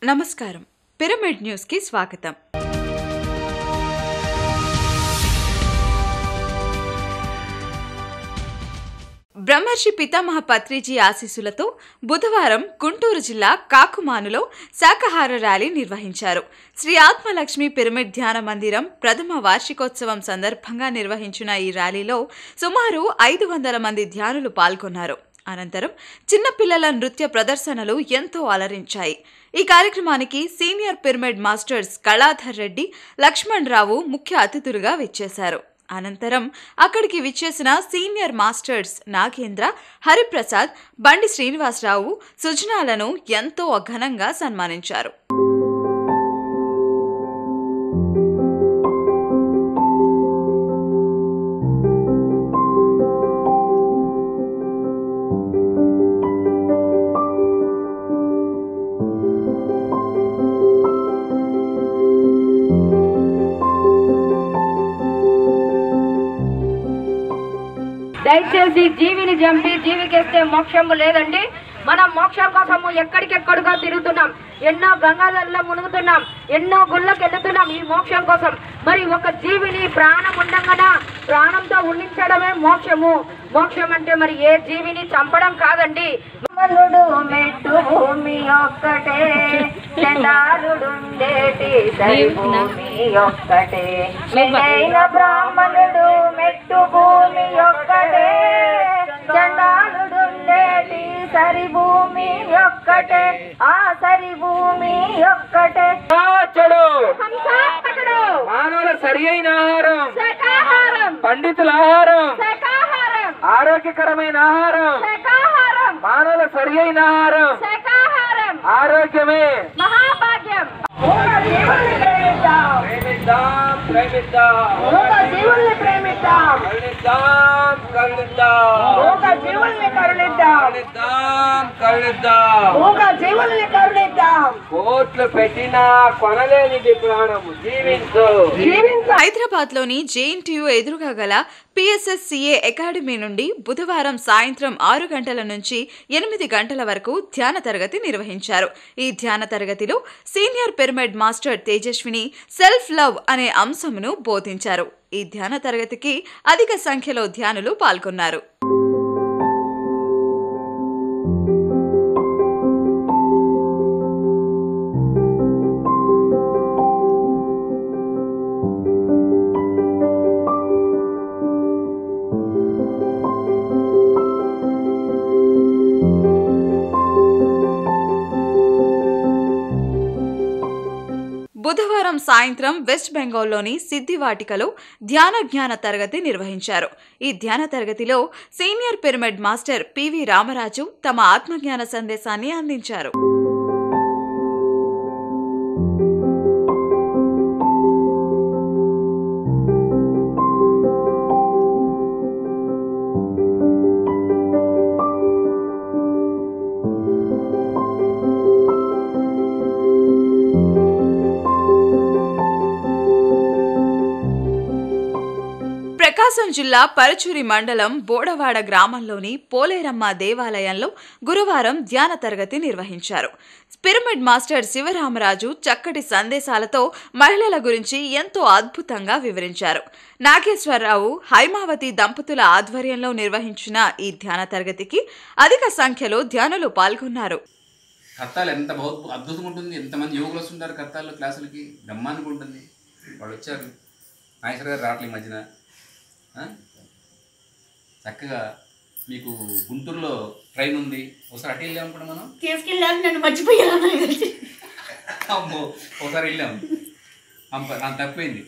నమస్కారం. Pyramid news కి స్వాగతం. బ్రహ్మర్షి పితామహ పత్రిజీ ఆశీస్సులతో బుధవారం గుంటూరు జిల్లా కాకుమానులో శాకాహార ర్యాలీ నిర్వహించారు. శ్రీ ఆత్మలక్ష్మి పిరమిడ్ ధ్యాన మందిరం ప్రథమ వార్షికోత్సవం సందర్భంగా నిర్వహించిన ఈ ర్యాలీలో సుమారు 500 మంది ధ్యానులు పాల్గొన్నారు. అనంతరం చిన్నపిల్లల నృత్య ప్రదర్శనలు ఎంతో అలరించాయి. ఈ కార్యక్రమానికి senior pyramid masters Kaladhar Reddy, Lakshman Rao ముఖ్య అతిథులుగా విచ్చేశారు. అనంతరం అక్కడికి విచ్చేసిన సీనియర్ మాస్టర్స్ నాగేంద్ర, హరిప్రసాద్, బండి శ్రీనివాసరావు, సుజనాలను ఎంతో ఘనంగా సన్మానించారు. దయచేసి జీవిని చంపి జీవికేస్తే మోక్షము లేదండి. మనం మోక్షం కోసము ఎక్కడికెక్కడుగా తిరుగుతున్నాం, ఎన్నో గంగాధరలో మునుగుతున్నాం, ఎన్నో గుళ్ళకి వెళ్తున్నాం ఈ మోక్షం కోసం. మరి ఒక జీవిని ప్రాణం ఉండగానే ప్రాణంతో ఉండించడమే మోక్షము. మోక్షం అంటే మరి ఏ జీవిని చంపడం కాదండి. మనుడు మెట్టు భూమి ఒక్కటే, చండాలుడుండేటి భూమి ఒక్కటే, మెట్టైన బ్రాహ్మణుడు మెట్టు భూమి ఒక్కటే, చండాలుడుండేటి సరి భూమి ఒక్కటే, ఆ సరి భూమి ఒక్కటే. మానవుల సరి అయిన ఆహారం శాకాహారం, పండితుల ఆహారం శాకాహారం, ఆరోగ్యకరమైన ఆహారం, శాకాహారం, మానవుల సరి అయిన ఆహారం శాకాహారం, ఆరోగ్యమే మహాభాగ్యం. ప్రేమిద్దాం ప్రేమిద్దాం జీవుల్ని ప్రేమిద్దాం, కరుణిద్దాం కరుణిద్దాం జీవుల్ని కరుణిద్దాం, కరుణిద్దాం జీవుల్ని కరుణిద్దాం. కోట్లు పెట్టినా కొనలేనిది ప్రాణము. జీవించు. హైదరాబాద్ లోని జేఎన్టీయూ ఎదురుగా గల పిఎస్ఎస్సిఏ అకాడమీ నుండి బుధవారం సాయంత్రం 6 గంటల నుంచి 8 గంటల వరకు ధ్యాన తరగతి నిర్వహించారు. ఈ ధ్యాన తరగతిలో senior pyramid master Tejaswini self love అనే అంశమును బోధించారు. ఈ ధ్యాన తరగతికి అధిక సంఖ్యలో ధ్యానులు పాల్గొన్నారు. బుధవారం సాయంత్రం వెస్ట్ బెంగాల్లోని సిద్ధివాటికలో ధ్యాన జ్ఞాన తరగతి నిర్వహించారు. ఈ ధ్యాన తరగతిలో senior pyramid master PV Ramaraju తమ ఆత్మజ్ఞాన సందేశాన్ని అందించారు. ప్రకాశం జిల్లా పరచూరి మండలం బోడవాడ గ్రామంలోని పోలేరమ్మ దేవాలయంలో గురువారం ధ్యాన తరగతి నిర్వహించారు. పిరమిడ్ మాస్టర్ శివరామరాజు చక్కటి సందేశాలతో మహిళల గురించి ఎంతో అద్భుతంగా వివరించారు. నాగేశ్వరరావు, హైమావతి దంపతుల ఆధ్వర్యంలో నిర్వహించిన ఈ ధ్యాన తరగతికి అధిక సంఖ్యలో ధ్యానులు పాల్గొన్నారు. కర్తాలు ఎంత అద్భుతంగా ఉంటుంది. ఎంతమంది యోగులు వస్తుంటారు కర్తాల్లో క్లాసులకి, బ్రహ్మాండంగా ఉంటుంది. వాళ్ళు వచ్చారు. నాగేశ్వర గారు రావట్లే ఈ మధ్యన. చక్కగా మీకు గుంటూరులో ట్రైన్ ఉంది, ఒకసారి అటు వెళ్ళాం కూడా మనం. తీసుకెళ్ళాను, నన్ను మర్చిపోయాను. అమ్మో, ఒకసారి వెళ్ళాము, నాకు తప్పిపోయింది.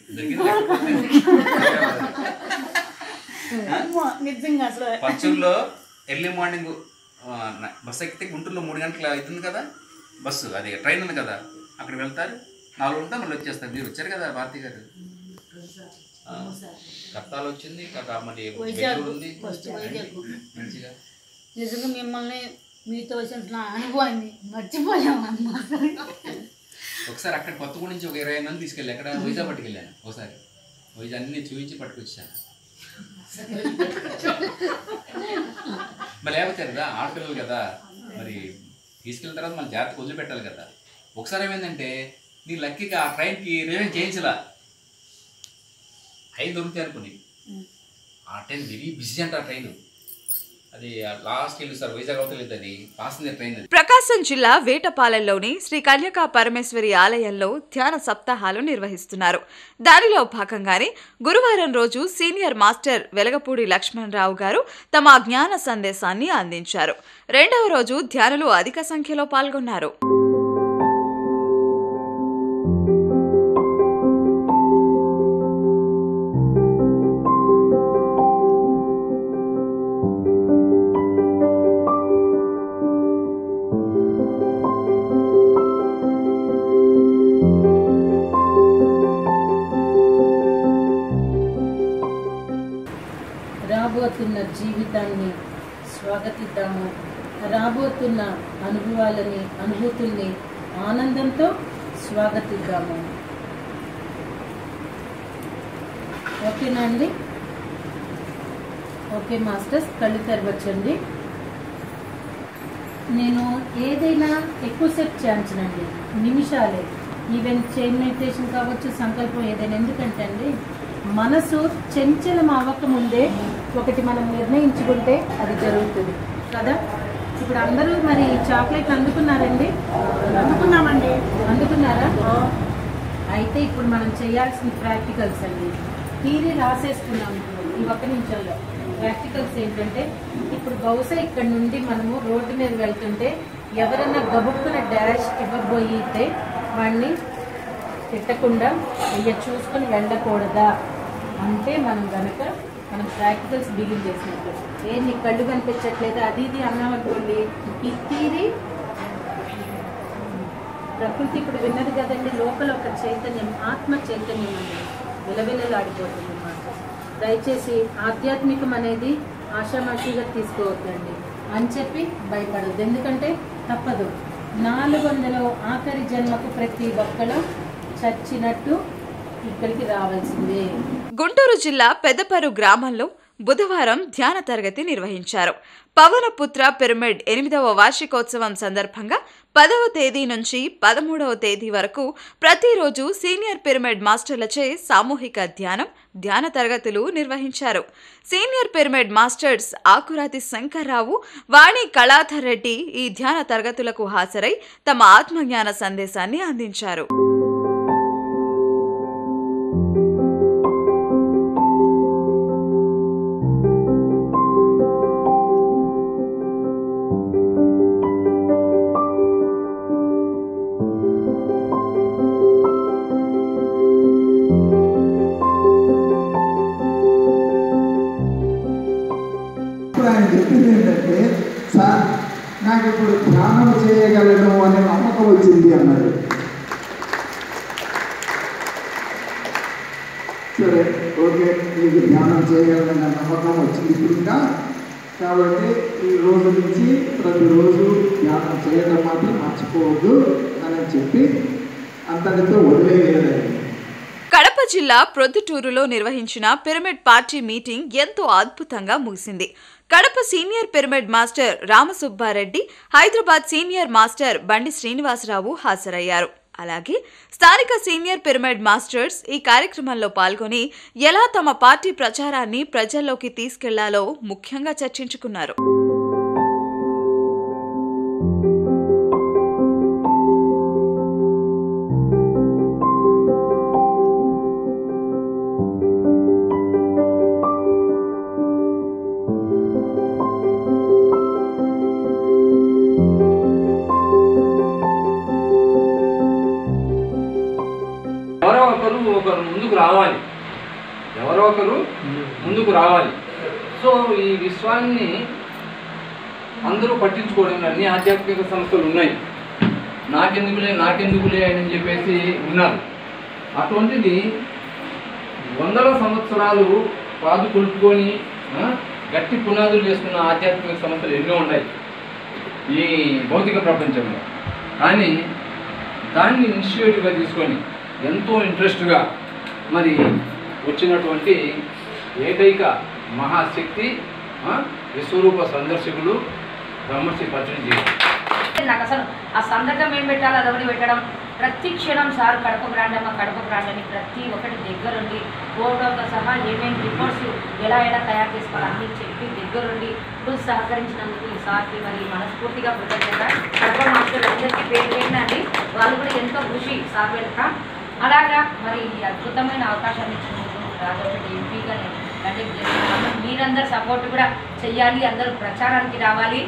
పచ్చూరులో ఎర్లీ మార్నింగ్ బస్సు ఎక్కితే గుంటూరులో 3 గంటలు అవుతుంది కదా బస్సు, అది ట్రైన్ ఉంది కదా, అక్కడికి వెళ్తారు, 4 ఉంటా మళ్ళీ వచ్చేస్తారు. మీరు వచ్చారు కదా భారతి గారు, కర్తాలు వచ్చింది, మరి ఉంది మంచిగా. నిజంగా మిమ్మల్ని మీతో వచ్చిన అనుభవాన్ని మర్చిపోయాము. ఒకసారి అక్కడ కొత్తగూడ నుంచి ఒక 20 మంది తీసుకెళ్ళి అక్కడ వైజాగ్ పట్టుకెళ్ళాను. ఒకసారి వైజాగ్ అన్ని చూపించి పట్టుకొచ్చాను. మరి లేకపోతే కదా ఆడపిల్లలు కదా, మరి తీసుకెళ్ళిన తర్వాత మన జాగ్రత్తగా వదిలిపెట్టాలి కదా. ఒకసారి ఏమైందంటే నీ లక్కీగా ఆ ట్రైన్కి రిజైన్ చేయించలా 5 దొరుకుతాయి అనుకోండి. ఆ ట్రైన్ వెరీ బిజీ అంట. ఆ ట్రైన్ అది లాస్ట్ వెళ్ళి సార్ వైజాగ్ అవుతలేదు, అది పాసింజర్ ట్రైన్. ప్రకాశం జిల్లా వేటపాలెంలోని శ్రీ కన్యకా పరమేశ్వరి ఆలయంలో ధ్యాన సప్తాహాలు నిర్వహిస్తున్నారు. దానిలో భాగంగానే గురువారం రోజు సీనియర్ మాస్టర్ వెలగపూడి లక్ష్మణరావు గారు తమ జ్ఞాన సందేశాన్ని అందించారు. రెండవ రోజు ధ్యానులు అధిక సంఖ్యలో పాల్గొన్నారు. రాబోతున్న జీవితాన్ని స్వాగతిద్దాము. రాబోతున్న అనుభవాలని, అనుభూతుల్ని ఆనందంతో స్వాగతిద్దాము. ఓకేనా అండి? ఓకే మాస్టర్స్, కళ్ళు తెరవచ్చండి. నేను ఏదైనా ఎక్కువసేపు చేయించనండి, నిమిషాలే. ఈవెన్ చైన్ మెడిటేషన్ కావచ్చు, సంకల్పం ఏదైనా. ఎందుకంటే అండి మనసు చంచలం అవ్వకముందే ఒకటి మనం నిర్ణయించుకుంటే అది జరుగుతుంది కదా. ఇప్పుడు అందరూ మరి చాక్లెట్ అందుకున్నారండి? అందుకున్నామండి. అందుకున్నారా? అయితే ఇప్పుడు మనం చేయాల్సిన ప్రాక్టికల్స్ అండి. థియరీ రాసేసుకున్నాం ఈ 1 నిమిషంలో. ప్రాక్టికల్స్ ఏంటంటే, ఇప్పుడు బహుశా ఇక్కడ నుండి మనము రోడ్డు మీద వెళ్తుంటే ఎవరన్నా గబుక్కున డాష్ ఇవ్వబోయితే వాడిని తిట్టకుండా చూసుకొని వెళ్ళకూడదా అంటే మనం కనుక మనం ప్రాక్టికల్స్ బిగిన్ చేసినట్టు. నీ కళ్ళు కనిపించట్లేదు అది ఇది అన్నామనుకోండి, ఈ థియరీ ప్రకృతి ఇప్పుడు విన్నది కదండి, లోపల ఒక చైతన్యం, ఆత్మ చైతన్యం ఉంది, విలవిలలాడిపోతుంది అన్నమాట. దయచేసి ఆధ్యాత్మికం అనేది ఆషామాషిగా తీసుకోవద్దండి అని చెప్పి భయపడద్దు. ఎందుకంటే తప్పదు. 400 ఆఖరి జన్మకు ప్రతి ఒక్కరు చచ్చినట్టు ఇక్కడికి రావాల్సిందే. గుంటూరు జిల్లా పెద్దపరు గ్రామంలో బుధవారం ధ్యాన తరగతి నిర్వహించారు. పవనపుత్ర పిరమిడ్ 8వ వార్షికోత్సవం సందర్భంగా 10వ తేదీ నుంచి 13వ తేదీ వరకు ప్రతిరోజు సీనియర్ పిరమిడ్ మాస్టర్లచే సామూహిక ధ్యాన తరగతులు నిర్వహించారు. Senior pyramid masters Akurati Shankar Rao, Vani Kaladhar Reddy ఈ ధ్యాన తరగతులకు హాజరై తమ ఆత్మజ్ఞాన సందేశాన్ని అందించారు. చెప్పింది ఏంటంటే, సార్ నాకు ఇప్పుడు ధ్యానం చేయగలను అనే నమ్మకం వచ్చింది అన్నాడు. సరే, ఓకే, నీకు ధ్యానం చేయగలనన్న నమ్మకం వచ్చింది ఇప్పుడు ఇంకా. కాబట్టి ఈ రోజు నుంచి ప్రతిరోజు ధ్యానం చేయడం మాత్రం మర్చిపోవద్దు అని చెప్పి అంతటితో వదిలేయలేదండి. కడప జిల్లా ప్రొద్దుటూరులో నిర్వహించిన పిరమిడ్ పార్టీ మీటింగ్ ఎంతో అద్భుతంగా ముగిసింది. Kadapa senior pyramid master Ramasubba Reddy, Hyderabad senior master బండి శ్రీనివాసరావు హాజరయ్యారు. అలాగే స్థానిక సీనియర్ పిరమిడ్ మాస్టర్స్ ఈ కార్యక్రమంలో పాల్గొని ఎలా తమ పార్టీ ప్రచారాన్ని ప్రజల్లోకి తీసుకెళ్లాలో ముఖ్యంగా చర్చించుకున్నారు. ఒకరు ముందుకు రావాలి, ఎవరో ఒకరు ముందుకు రావాలి. సో ఈ విశ్వాన్ని అందరూ పట్టించుకోవడం, అన్ని ఆధ్యాత్మిక సంస్థలు ఉన్నాయి, నాకెందుకులే అని చెప్పేసి ఉన్నారు. అటువంటిది 100ల సంవత్సరాలు పాదు కొలుపుకొని గట్టి పునాదులు వేసుకున్న ఆధ్యాత్మిక సంస్థలు ఎన్నో ఉన్నాయి ఈ భౌతిక ప్రపంచంలో. కానీ దాన్ని ఇనిషియేటివ్గా తీసుకొని ఎంతో ఇంట్రెస్ట్గా మరి వచ్చినటువంటి ఏకైక మహాశక్తి విశ్వరూప సందర్శకులు బ్రహ్మశ్రీ పత్రిజీ. నాకు అసలు ఆ సంతకం ఏం పెట్టాలో అదొకటి పెట్టడం, ప్రతి క్షణం సార్ కడపకు రాండమ్మా కడపకు రాండని ప్రతి ఒక్కటి దగ్గరుండి ఫోటోతో సహా ఏమేమి రిపోర్ట్స్ ఎలా తయారు చేసుకోవాలి అన్నీ చెప్పి దగ్గరుండి సహకరించినందుకు ఈ సార్కి మరి మనస్ఫూర్తిగా కృతజ్ఞత. కడప మాస్టర్లు అందరికీ పేరు పెట్టినండి, వాళ్ళు కూడా ఎంతో కృషి సార్ వెనుక. అలాగా మరి ఈ అద్భుతమైన అవకాశాన్ని ఇచ్చినందుకు రాజాపేట ఎంపీగా నేను కండక్ట్ చేస్తున్నాను. మీరందరూ సపోర్ట్ కూడా చెయ్యాలి, అందరూ ప్రచారానికి రావాలి.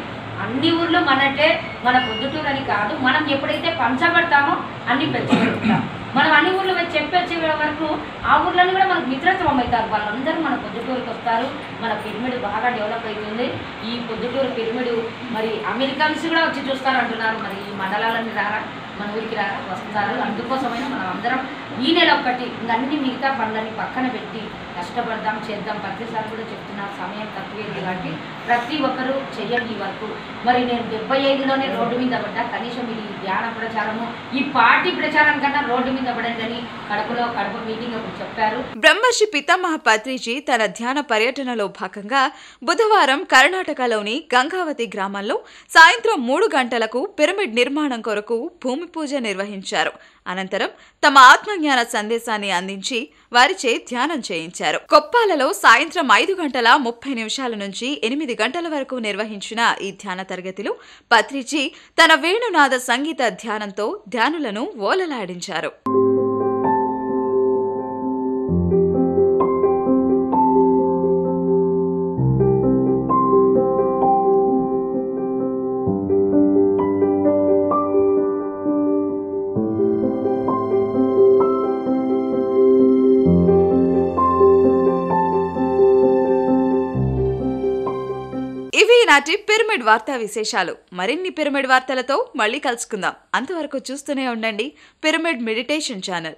అన్ని ఊర్లు మనటే, మన పొద్దుటూరు అని కాదు, మనం ఎప్పుడైతే పంచబడతామో అన్ని పెంచబడుతాం. మనం అన్ని ఊర్లు చెప్పొచ్చే వరకు ఆ ఊర్లని కూడా మనకు మిత్రత్వం అవుతారు. వాళ్ళందరూ మన పొద్దుటూరుకి వస్తారు. మన పిరమిడ్ బాగా డెవలప్ అవుతుంది. ఈ పొద్దుటూరు పిరమిడ్ మరి అమెరికన్స్ కూడా వచ్చి చూస్తారు అంటున్నారు. మరి ఈ మండలాలన్నీ రారా, మన ఊరికి రారా, వస్తారు. అందుకోసమైనా మనం అందరం ఈ నెల ఒక్కటి అన్ని మిగతా పనులన్నీ పక్కన పెట్టి కష్టపడదాం, చేద్దాం. ప్రతిసారి కూడా చెప్తున్నారు సమయం తక్కువేది కాబట్టి ప్రతి ఒక్కరూ చెయ్యండి ఈ వరకు. మరి నేను 75లోనే రోడ్డు మీద పడ్డా, కనీసం ఇది ధ్యాన ప్రచారము ఈ పార్టీ ప్రచారం కన్నా రోడ్డు మీద పడండి కడపలో కడప మీటింగ్ అప్పుడు చెప్పారు. బ్రహ్మర్షి పితామహ పత్రిజీ తన ధ్యాన పర్యటనలో భాగంగా బుధవారం కర్ణాటకలోని గంగావతి గ్రామంలో సాయంత్రం 3 గంటలకు పిరమిడ్ నిర్మాణం కొరకు భూమి పూజ నిర్వహించారు. అనంతరం తమ ఆత్మజ్ఞాన సందేశాన్ని అందించి వారిచే ధ్యానం చేయించారు. కొప్పాలలో సాయంత్రం 5:30 నుంచి 8 గంటల వరకు నిర్వహించిన ఈ ధ్యాన తరగతిలో పత్రిజీ తన వేణునాద సంగీత ధ్యానంతో ధ్యానులను ఓలలాడించారు. ఇవి నాటి పిరమిడ్ వార్తా విశేషాలు. మరిన్ని పిరమిడ్ వార్తలతో మళ్ళీ కలుసుకుందాం. అంతవరకు చూస్తూనే ఉండండి pyramid meditation channel.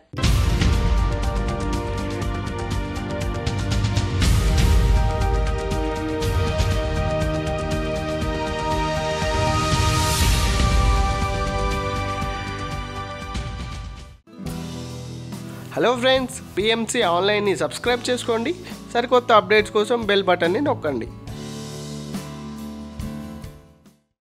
Hello friends, PMC ఆన్లైన్ని సబ్స్క్రైబ్ చేసుకోండి. సరికొత్త అప్డేట్స్ కోసం బెల్ బటన్ని నొక్కండి.